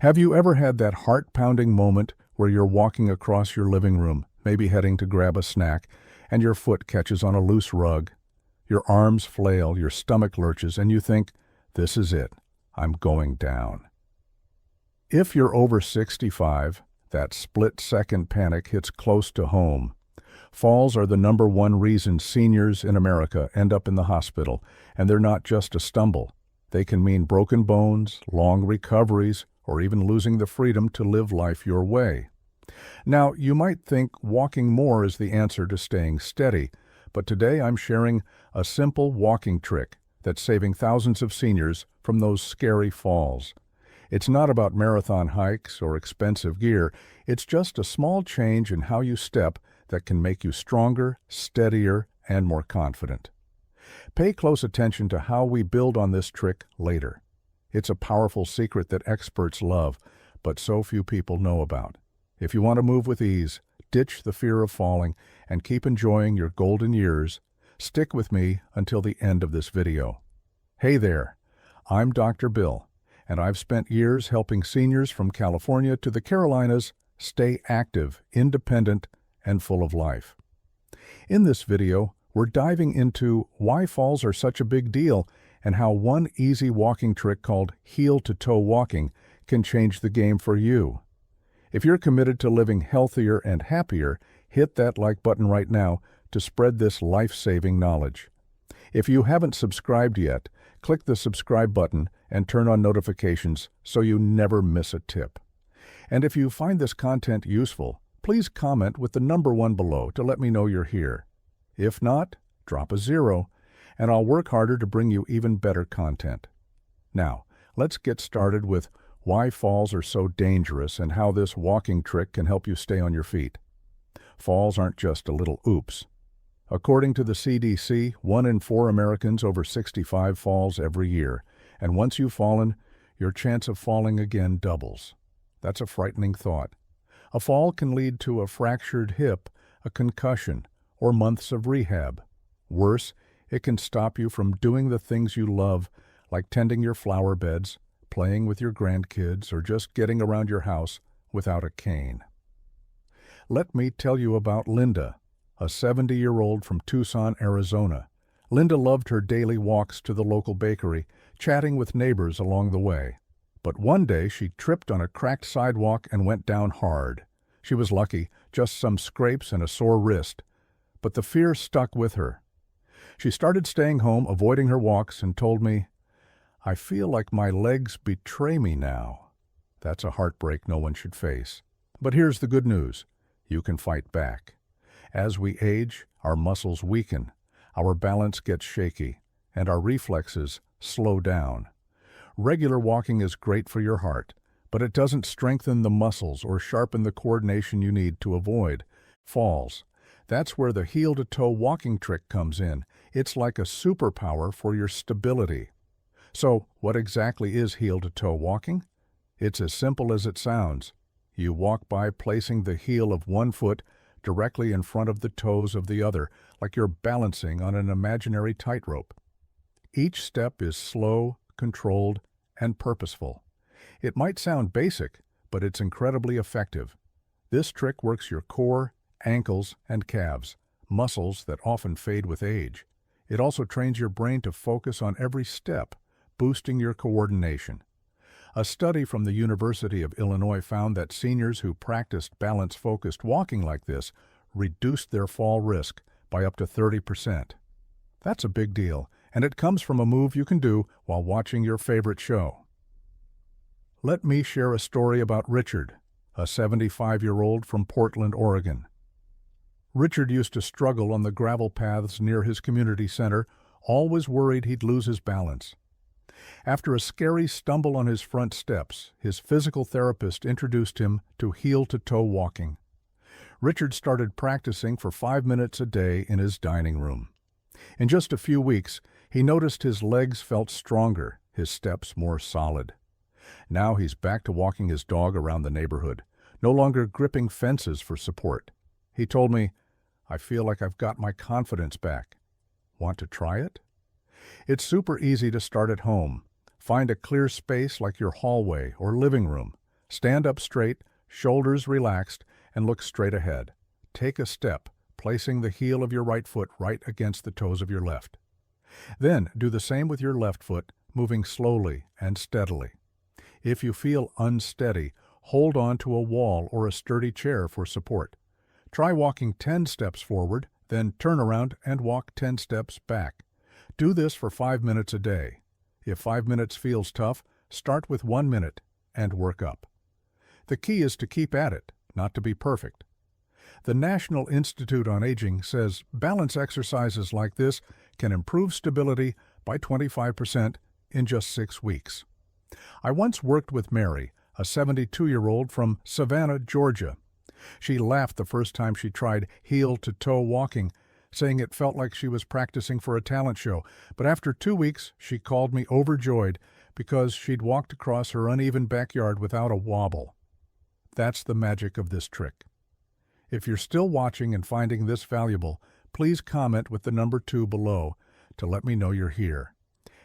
Have you ever had that heart-pounding moment where you're walking across your living room, maybe heading to grab a snack, and your foot catches on a loose rug? Your arms flail, your stomach lurches, and you think, "This is it. I'm going down." If you're over 65, that split-second panic hits close to home. Falls are the #1 reason seniors in America end up in the hospital, and they're not just a stumble. They can mean broken bones, long recoveries, or even losing the freedom to live life your way. Now, you might think walking more is the answer to staying steady, but today I'm sharing a simple walking trick that's saving thousands of seniors from those scary falls. It's not about marathon hikes or expensive gear, it's just a small change in how you step that can make you stronger, steadier, and more confident. Pay close attention to how we build on this trick later. It's a powerful secret that experts love, but so few people know about. If you want to move with ease, ditch the fear of falling, and keep enjoying your golden years, stick with me until the end of this video. Hey there, I'm Dr. Bill, and I've spent years helping seniors from California to the Carolinas stay active, independent, and full of life. In this video, we're diving into why falls are such a big deal and how one easy walking trick called heel-to-toe walking can change the game for you. If you're committed to living healthier and happier, hit that like button right now to spread this life-saving knowledge. If you haven't subscribed yet, click the subscribe button and turn on notifications so you never miss a tip. And if you find this content useful, please comment with the #1 below to let me know you're here. If not, drop a 0, and I'll work harder to bring you even better content. Now, let's get started with why falls are so dangerous and how this walking trick can help you stay on your feet. Falls aren't just a little oops. According to the CDC, 1 in 4 Americans over 65 falls every year, and once you've fallen, your chance of falling again doubles. That's a frightening thought. A fall can lead to a fractured hip, a concussion, or months of rehab. Worse, it can stop you from doing the things you love, like tending your flower beds, playing with your grandkids, or just getting around your house without a cane. Let me tell you about Linda, a 70-year-old from Tucson, Arizona. Linda loved her daily walks to the local bakery, chatting with neighbors along the way. But one day she tripped on a cracked sidewalk and went down hard. She was lucky, just some scrapes and a sore wrist. But the fear stuck with her. She started staying home, avoiding her walks, and told me, "I feel like my legs betray me now." That's a heartbreak no one should face. But here's the good news. You can fight back. As we age, our muscles weaken, our balance gets shaky, and our reflexes slow down. Regular walking is great for your heart, but it doesn't strengthen the muscles or sharpen the coordination you need to avoid falls. That's where the heel-to-toe walking trick comes in. It's like a superpower for your stability. So, what exactly is heel-to-toe walking? It's as simple as it sounds. You walk by placing the heel of one foot directly in front of the toes of the other, like you're balancing on an imaginary tightrope. Each step is slow, controlled, and purposeful. It might sound basic, but it's incredibly effective. This trick works your core, ankles, and calves, muscles that often fade with age. It also trains your brain to focus on every step, boosting your coordination. A study from the University of Illinois found that seniors who practiced balance-focused walking like this reduced their fall risk by up to 30%. That's a big deal, and it comes from a move you can do while watching your favorite show. Let me share a story about Richard, a 75-year-old from Portland, Oregon. Richard used to struggle on the gravel paths near his community center, always worried he'd lose his balance. After a scary stumble on his front steps, his physical therapist introduced him to heel-to-toe walking. Richard started practicing for 5 minutes a day in his dining room. In just a few weeks, he noticed his legs felt stronger, his steps more solid. Now he's back to walking his dog around the neighborhood, no longer gripping fences for support. He told me, "I feel like I've got my confidence back. Want to try it?" It's super easy to start at home. Find a clear space like your hallway or living room. Stand up straight, shoulders relaxed, and look straight ahead. Take a step, placing the heel of your right foot right against the toes of your left. Then do the same with your left foot, moving slowly and steadily. If you feel unsteady, hold on to a wall or a sturdy chair for support. Try walking 10 steps forward, then turn around and walk 10 steps back. Do this for 5 minutes a day. If 5 minutes feels tough, start with 1 minute and work up. The key is to keep at it, not to be perfect. The National Institute on Aging says balance exercises like this can improve stability by 25% in just 6 weeks. I once worked with Mary, a 72-year-old from Savannah, Georgia. She laughed the first time she tried heel-to-toe walking, saying it felt like she was practicing for a talent show. But after 2 weeks, she called me overjoyed because she'd walked across her uneven backyard without a wobble. That's the magic of this trick. If you're still watching and finding this valuable, please comment with the number 2 below to let me know you're here.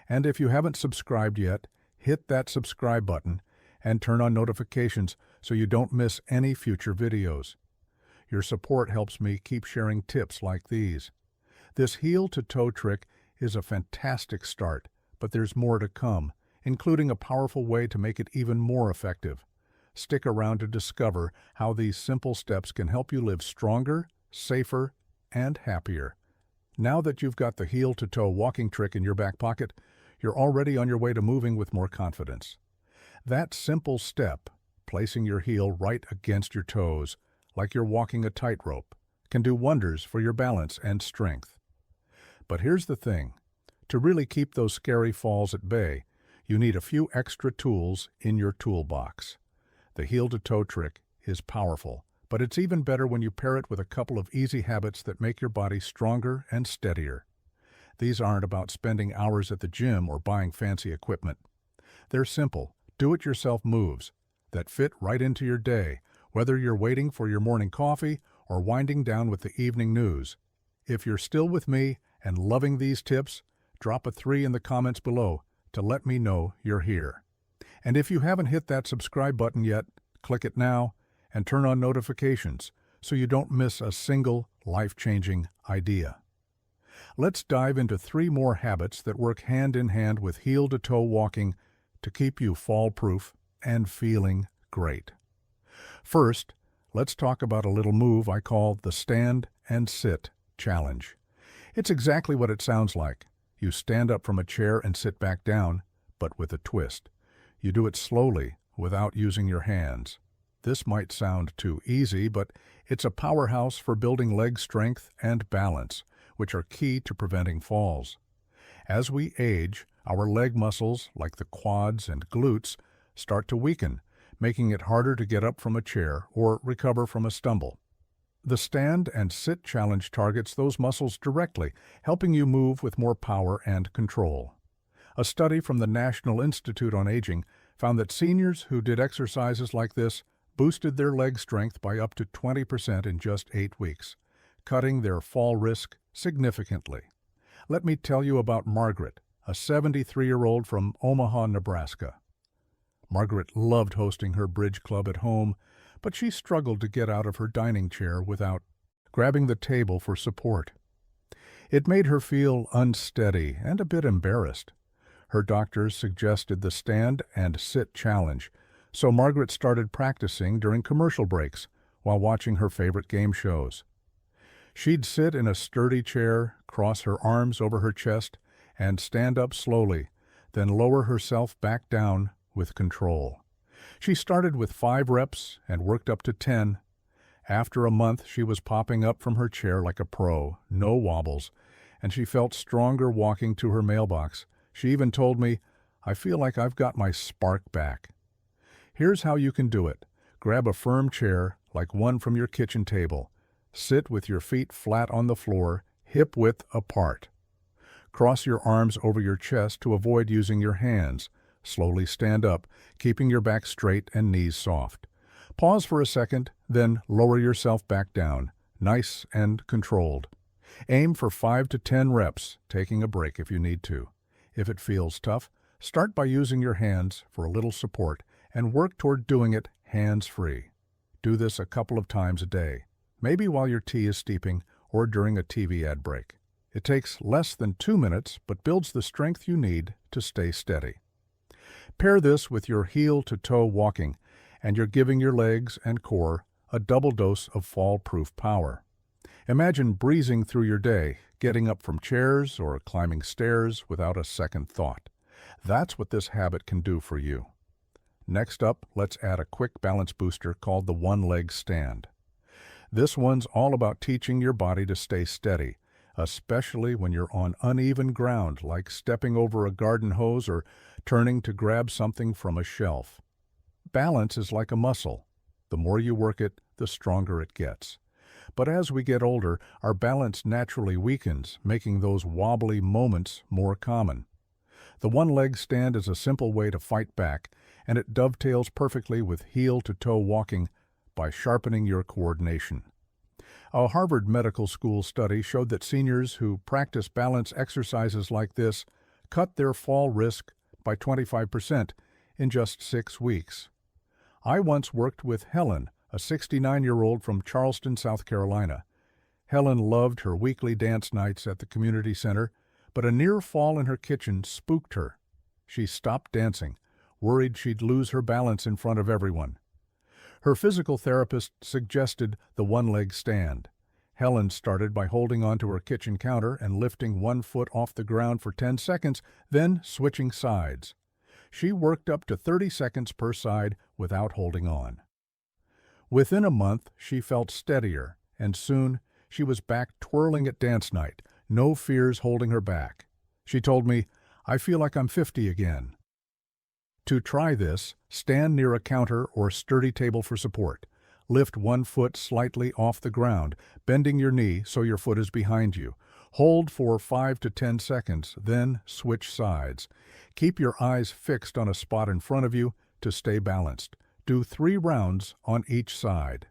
And if you haven't subscribed yet, hit that subscribe button and turn on notifications so you don't miss any future videos. Your support helps me keep sharing tips like these. This heel-to-toe trick is a fantastic start, but there's more to come, including a powerful way to make it even more effective. Stick around to discover how these simple steps can help you live stronger, safer, and happier. Now that you've got the heel-to-toe walking trick in your back pocket, you're already on your way to moving with more confidence. That simple step, placing your heel right against your toes, like you're walking a tightrope, can do wonders for your balance and strength. But here's the thing. To really keep those scary falls at bay, you need a few extra tools in your toolbox. The heel-to-toe trick is powerful, but it's even better when you pair it with a couple of easy habits that make your body stronger and steadier. These aren't about spending hours at the gym or buying fancy equipment. They're simple, do-it-yourself moves that fit right into your day, whether you're waiting for your morning coffee or winding down with the evening news. If you're still with me and loving these tips, drop a 3 in the comments below to let me know you're here. And if you haven't hit that subscribe button yet, click it now and turn on notifications so you don't miss a single life-changing idea. Let's dive into 3 more habits that work hand in hand with heel-to-toe walking to keep you fall-proof and feeling great. First, let's talk about a little move I call the Stand and Sit Challenge. It's exactly what it sounds like. You stand up from a chair and sit back down, but with a twist. You do it slowly, without using your hands. This might sound too easy, but it's a powerhouse for building leg strength and balance, which are key to preventing falls. As we age, our leg muscles, like the quads and glutes, start to weaken, making it harder to get up from a chair or recover from a stumble. The Stand and Sit Challenge targets those muscles directly, helping you move with more power and control. A study from the National Institute on Aging found that seniors who did exercises like this boosted their leg strength by up to 20% in just 8 weeks, cutting their fall risk significantly. Let me tell you about Margaret, a 73-year-old from Omaha, Nebraska. Margaret loved hosting her bridge club at home, but she struggled to get out of her dining chair without grabbing the table for support. It made her feel unsteady and a bit embarrassed. Her doctors suggested the Stand and Sit Challenge, so Margaret started practicing during commercial breaks while watching her favorite game shows. She'd sit in a sturdy chair, cross her arms over her chest, and stand up slowly, then lower herself back down with control. She started with 5 reps and worked up to 10. After a month, she was popping up from her chair like a pro, no wobbles, and she felt stronger walking to her mailbox. She even told me, "I feel like I've got my spark back." Here's how you can do it. Grab a firm chair, like one from your kitchen table. Sit with your feet flat on the floor, hip-width apart. Cross your arms over your chest to avoid using your hands. Slowly stand up, keeping your back straight and knees soft. Pause for a second, then lower yourself back down, nice and controlled. Aim for 5 to 10 reps, taking a break if you need to. If it feels tough, start by using your hands for a little support and work toward doing it hands-free. Do this a couple of times a day, maybe while your tea is steeping or during a TV ad break. It takes less than 2 minutes, but builds the strength you need to stay steady. Pair this with your heel-to-toe walking, and you're giving your legs and core a double dose of fall-proof power. Imagine breezing through your day, getting up from chairs or climbing stairs without a second thought. That's what this habit can do for you. Next up, let's add a quick balance booster called the one-leg stand. This one's all about teaching your body to stay steady, especially when you're on uneven ground like stepping over a garden hose or turning to grab something from a shelf. Balance is like a muscle. The more you work it, the stronger it gets. But as we get older, our balance naturally weakens, making those wobbly moments more common. The one-leg stand is a simple way to fight back, and it dovetails perfectly with heel-to-toe walking by sharpening your coordination. A Harvard Medical School study showed that seniors who practice balance exercises like this cut their fall risk by 25% in just 6 weeks. I once worked with Helen, a 69-year-old from Charleston, South Carolina. Helen loved her weekly dance nights at the community center, but a near fall in her kitchen spooked her. She stopped dancing, worried she'd lose her balance in front of everyone. Her physical therapist suggested the one-leg stand. Helen started by holding onto her kitchen counter and lifting one foot off the ground for 10 seconds, then switching sides. She worked up to 30 seconds per side without holding on. Within a month, she felt steadier, and soon she was back twirling at dance night, no fears holding her back. She told me, "I feel like I'm 50 again." To try this, stand near a counter or sturdy table for support. Lift one foot slightly off the ground, bending your knee so your foot is behind you. Hold for 5 to 10 seconds, then switch sides. Keep your eyes fixed on a spot in front of you to stay balanced. Do 3 rounds on each side.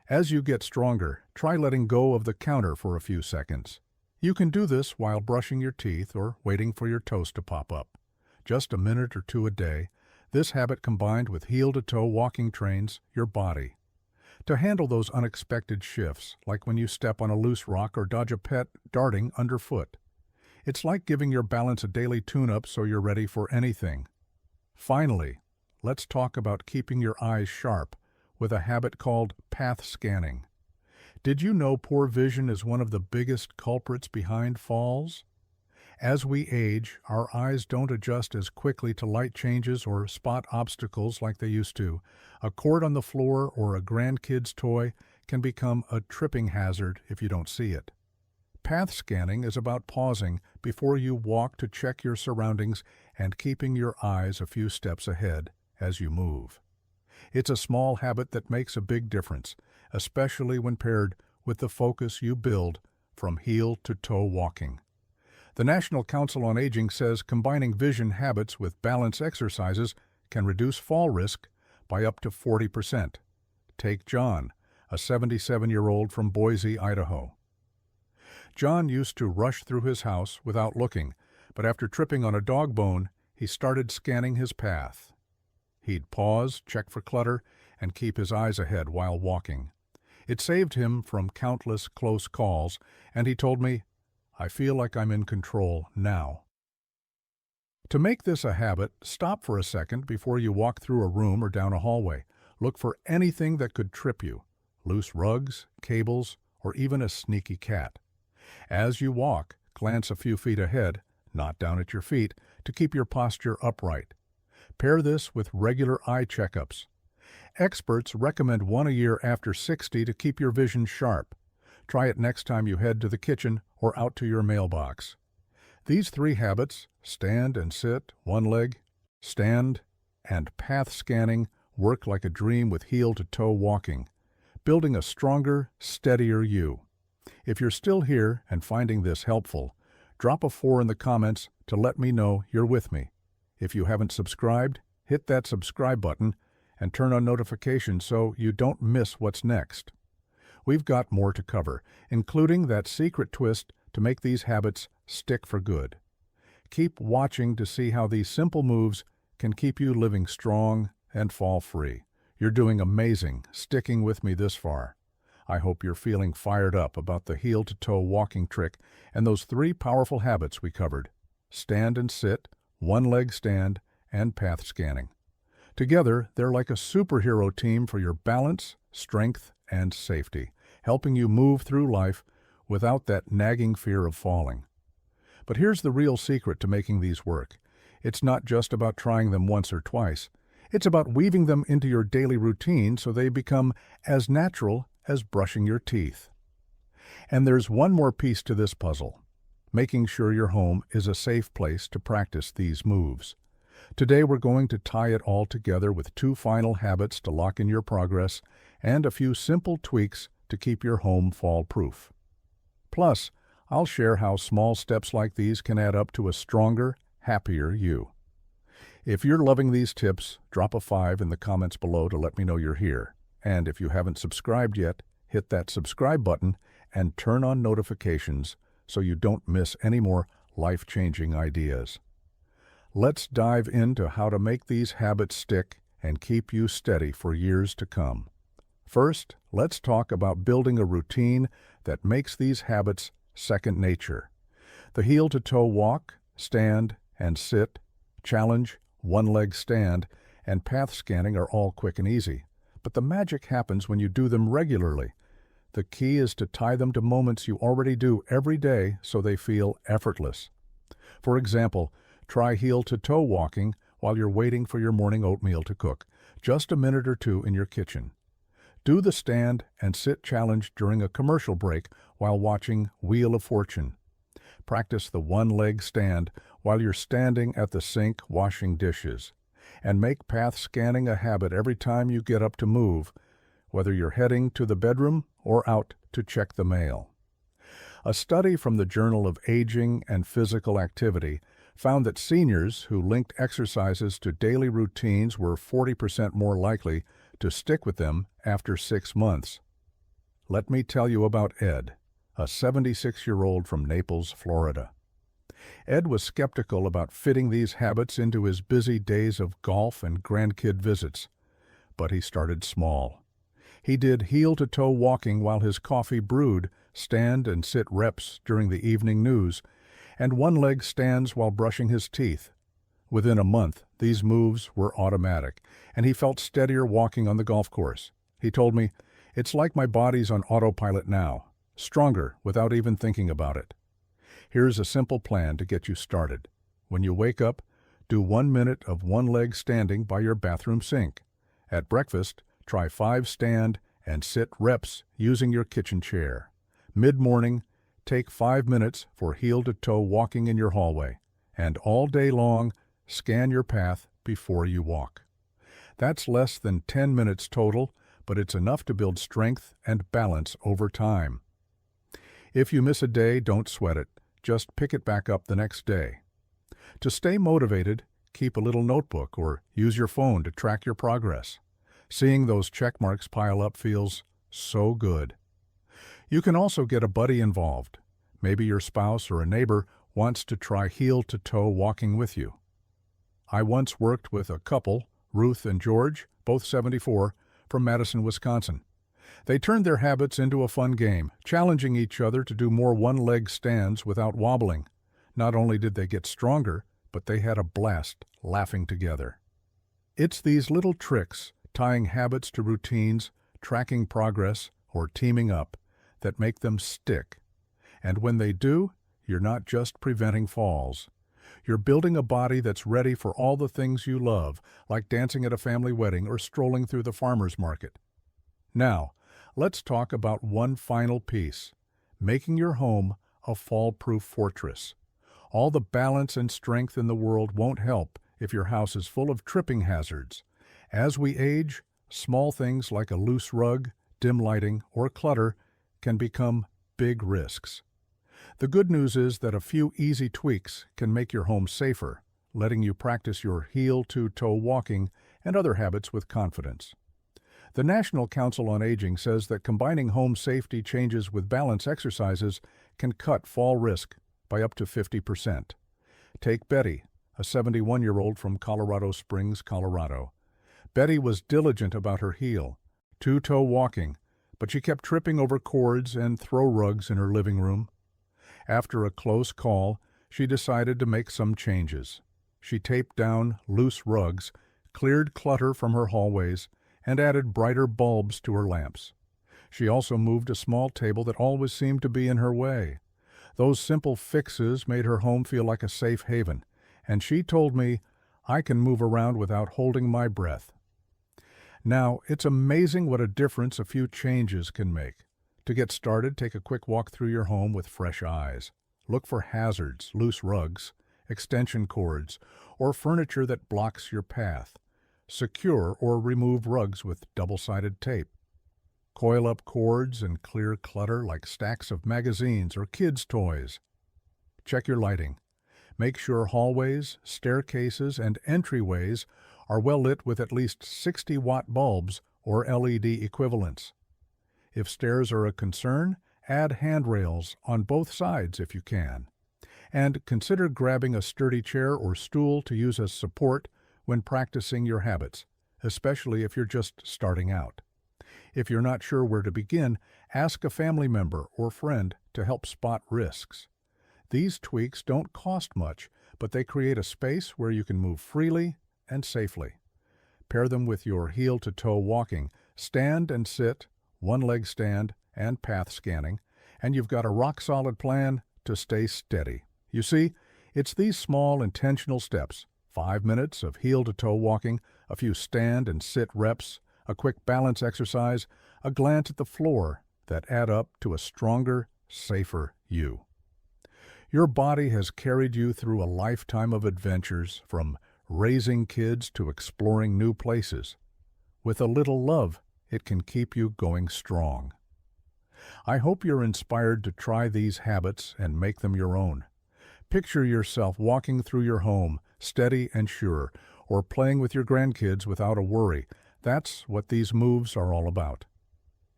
As you get stronger, try letting go of the counter for a few seconds. You can do this while brushing your teeth or waiting for your toast to pop up. Just a minute or 2 a day, this habit combined with heel-to-toe walking trains your body to handle those unexpected shifts, like when you step on a loose rock or dodge a pet darting underfoot. It's like giving your balance a daily tune-up so you're ready for anything. Finally, let's talk about keeping your eyes sharp with a habit called path scanning. Did you know poor vision is one of the biggest culprits behind falls? As we age, our eyes don't adjust as quickly to light changes or spot obstacles like they used to. A cord on the floor or a grandkid's toy can become a tripping hazard if you don't see it. Path scanning is about pausing before you walk to check your surroundings and keeping your eyes a few steps ahead as you move. It's a small habit that makes a big difference, especially when paired with the focus you build from heel-to-toe walking. The National Council on Aging says combining vision habits with balance exercises can reduce fall risk by up to 40%. Take John, a 77-year-old from Boise, Idaho. John used to rush through his house without looking, but after tripping on a dog bone, he started scanning his path. He'd pause, check for clutter, and keep his eyes ahead while walking. It saved him from countless close calls, and he told me, "I feel like I'm in control now." To make this a habit, stop for a second before you walk through a room or down a hallway. Look for anything that could trip you, loose rugs, cables, or even a sneaky cat. As you walk, glance a few feet ahead, not down at your feet, to keep your posture upright. Pair this with regular eye checkups. Experts recommend 1 a year after 60 to keep your vision sharp. Try it next time you head to the kitchen or out to your mailbox. These 3 habits, stand and sit, one leg, stand, and path scanning, work like a dream with heel-to-toe walking, building a stronger, steadier you. If you're still here and finding this helpful, drop a 4 in the comments to let me know you're with me. If you haven't subscribed, hit that subscribe button and turn on notifications so you don't miss what's next. We've got more to cover, including that secret twist to make these habits stick for good. Keep watching to see how these simple moves can keep you living strong, and fall-free. You're doing amazing, sticking with me this far. I hope you're feeling fired up about the heel-to-toe walking trick and those 3 powerful habits we covered: stand and sit, one-leg stand, and path scanning. Together, they're like a superhero team for your balance, strength, and safety, helping you move through life without that nagging fear of falling. But here's the real secret to making these work. It's not just about trying them once or twice. It's about weaving them into your daily routine so they become as natural as brushing your teeth. And there's one more piece to this puzzle: making sure your home is a safe place to practice these moves. Today we're going to tie it all together with 2 final habits to lock in your progress and a few simple tweaks to keep your home fall-proof. Plus, I'll share how small steps like these can add up to a stronger, happier you. If you're loving these tips, drop a 5 in the comments below to let me know you're here. And if you haven't subscribed yet, hit that subscribe button and turn on notifications so you don't miss any more life-changing ideas. Let's dive into how to make these habits stick and keep you steady for years to come. First, let's talk about building a routine that makes these habits second nature. The heel-to-toe walk, stand and sit, challenge, one-leg stand, and path scanning are all quick and easy. But the magic happens when you do them regularly. The key is to tie them to moments you already do every day so they feel effortless. For example, try heel-to-toe walking while you're waiting for your morning oatmeal to cook, just a minute or 2 in your kitchen. Do the stand and sit challenge during a commercial break while watching Wheel of Fortune. Practice the one-leg stand while you're standing at the sink washing dishes. And make path scanning a habit every time you get up to move, whether you're heading to the bedroom or out to check the mail. A study from the Journal of Aging and Physical Activity found that seniors who linked exercises to daily routines were 40% more likely to stick with them after 6 months. Let me tell you about Ed, a 76-year-old from Naples, Florida. Ed was skeptical about fitting these habits into his busy days of golf and grandkid visits, but he started small. He did heel-to-toe walking while his coffee brewed, stand and sit reps during the evening news, and one-leg stands while brushing his teeth. Within a month, these moves were automatic, and he felt steadier walking on the golf course. He told me, "It's like my body's on autopilot now, stronger without even thinking about it." Here's a simple plan to get you started. When you wake up, do 1 minute of one-leg standing by your bathroom sink. At breakfast, try 5 stand and sit reps using your kitchen chair. Mid-morning, take 5 minutes for heel-to-toe walking in your hallway. And all day long, scan your path before you walk. That's less than 10 minutes total, but it's enough to build strength and balance over time. If you miss a day, don't sweat it. Just pick it back up the next day. To stay motivated, keep a little notebook or use your phone to track your progress. Seeing those check marks pile up feels so good. You can also get a buddy involved. Maybe your spouse or a neighbor wants to try heel-to-toe walking with you. I once worked with a couple, Ruth and George, both 74, from Madison, Wisconsin. They turned their habits into a fun game, challenging each other to do more one-leg stands without wobbling. Not only did they get stronger, but they had a blast laughing together. It's these little tricks, tying habits to routines, tracking progress, or teaming up, that make them stick. And when they do, you're not just preventing falls. You're building a body that's ready for all the things you love, like dancing at a family wedding or strolling through the farmer's market. Now, let's talk about one final piece: making your home a fall-proof fortress. All the balance and strength in the world won't help if your house is full of tripping hazards. As we age, small things like a loose rug, dim lighting, or clutter can become big risks. The good news is that a few easy tweaks can make your home safer, letting you practice your heel-to-toe walking and other habits with confidence. The National Council on Aging says that combining home safety changes with balance exercises can cut fall risk by up to 50%. Take Betty, a 71-year-old from Colorado Springs, Colorado. Betty was diligent about her heel, two-toe walking, but she kept tripping over cords and throw rugs in her living room. After a close call, she decided to make some changes. She taped down loose rugs, cleared clutter from her hallways, and added brighter bulbs to her lamps. She also moved a small table that always seemed to be in her way. Those simple fixes made her home feel like a safe haven, and she told me, "I can move around without holding my breath." Now, it's amazing what a difference a few changes can make. To get started, take a quick walk through your home with fresh eyes. Look for hazards, loose rugs, extension cords, or furniture that blocks your path. Secure or remove rugs with double-sided tape. Coil up cords and clear clutter like stacks of magazines or kids' toys. Check your lighting. Make sure hallways, staircases, and entryways are well lit with at least 60-watt bulbs or LED equivalents. If stairs are a concern, add handrails on both sides if you can. And consider grabbing a sturdy chair or stool to use as support when practicing your habits, especially if you're just starting out. If you're not sure where to begin, ask a family member or friend to help spot risks. These tweaks don't cost much, but they create a space where you can move freely and safely. Pair them with your heel-to-toe walking, stand and sit, one-leg stand, and path scanning, and you've got a rock-solid plan to stay steady. You see, it's these small, intentional steps, 5 minutes of heel-to-toe walking, a few stand and sit reps, a quick balance exercise, a glance at the floor, that add up to a stronger, safer you. Your body has carried you through a lifetime of adventures, from raising kids to exploring new places. With a little love, it can keep you going strong. I hope you're inspired to try these habits and make them your own. Picture yourself walking through your home, steady and sure, or playing with your grandkids without a worry. That's what these moves are all about.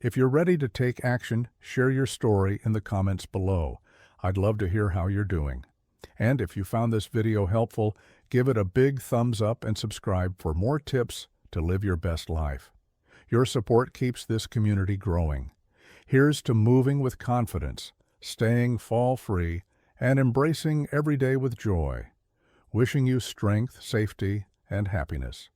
If you're ready to take action, share your story in the comments below. I'd love to hear how you're doing. And if you found this video helpful, give it a big thumbs up and subscribe for more tips to live your best life. Your support keeps this community growing. Here's to moving with confidence, staying fall-free, and embracing every day with joy. Wishing you strength, safety, and happiness.